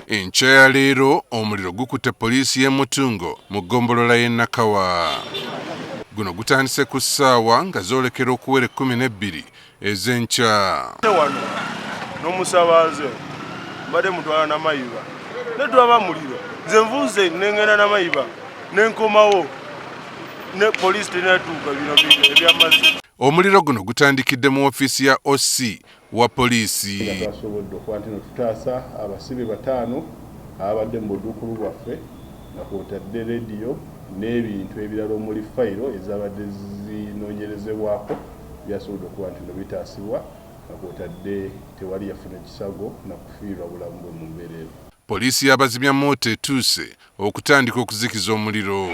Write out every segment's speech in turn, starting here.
Enkya ya leero omuliro gukutte poliisi y'e Mutungo mu Ggombolola y'e Nakawa. Guno gutandise ku ssaawa nga zoolekera okuwera 12 ez'enkya. Wano n'omusabaaze mbadde mutwala n'amayiba netwaba muliro nze nvuze nengenda n'amayiba nenkomawo ne poliisi tenatuuka bino ebyamazzi. Omuliro guno gutandikidde mu ofiisi ya OC wa poliisi. Twasobodde okuba nti tutaasa abasibe 5 abadde mu buduukulu bwaffe nga kwotadde rediyo n'ebintu ebirala omuli fayiro ezabadde zinoonyerezebwako byasobodde okuba nti bitaasibwa nga kwotadde tewali yafuna kisago na kufiirwa bulamu bwe mu mbeera eyo. Poliisi y'abazimyamoto etuuse okutandika okuzikiza omuliro.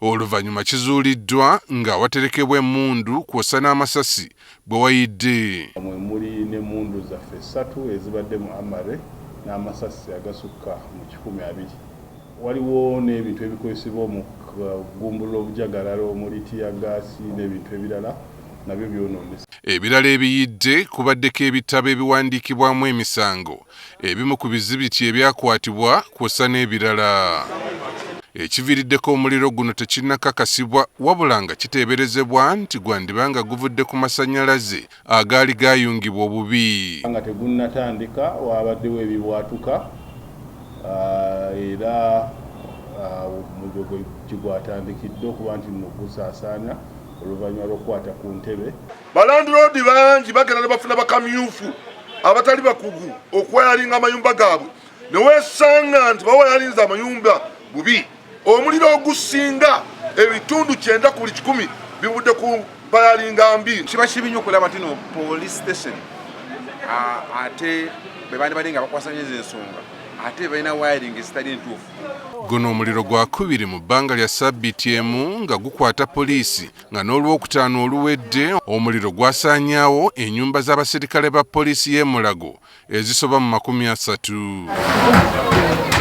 Oluvannyuma kizuuliddwa nga waterekebwa emmundu kwosa n'amasasi bwe wayidde. Mwe muli n'emmundu zaffe ssatu ezibadde mu amare n'amasasi agasukka mu 120. Waliwo n'ebintu ebikozesebwa mu kugumbulula obujagalalo omuli tiyagaasi n'ebintu ebirala nabyo byonoonese. Ebirala ebiyidde kubaddeko ebitabo ebiwandiikibwamu emisango, ebimu ku bizibiti ebyakwatibwa kwosa n'ebirala. Ekiviiriddeko omuliro guno tekinnakakasibwa wabula nga kiteberezebwa nti gwandibanga guvudde ku masannyalaze agaali gayungibwa obubi. Nga tegunnatandika wabaddewo ebibwatuka era omuliro gwatandikidde okuba nti nogusaasaanya oluvannyuma lw'okukwata ku ntebe. Balandiroodi bangi bagenda ne bafuna bakamyufu abatali bakugu okweyalinga amayumba gaabwe ne weesanga nti baweyalinza amayumba bubi. Omuliro ogusinga ebitundu 9 ku buli 100 bivudde ku bayalinga mbi. Kiba kibi nnyo okulaba nti no police station ate be bali nga bakwasanyiriza ensonga ate balina wiring ezitali ntuufu. Guno omuliro gwakubiri mu bbanga lya ssabbiiti emu nga gukwata poliisi nga n'olwokutaano oluwedde omuliro gwasaanyaawo ennyumba z'abaserikale ba poliisi y'e Mulago ezisoba mu 30.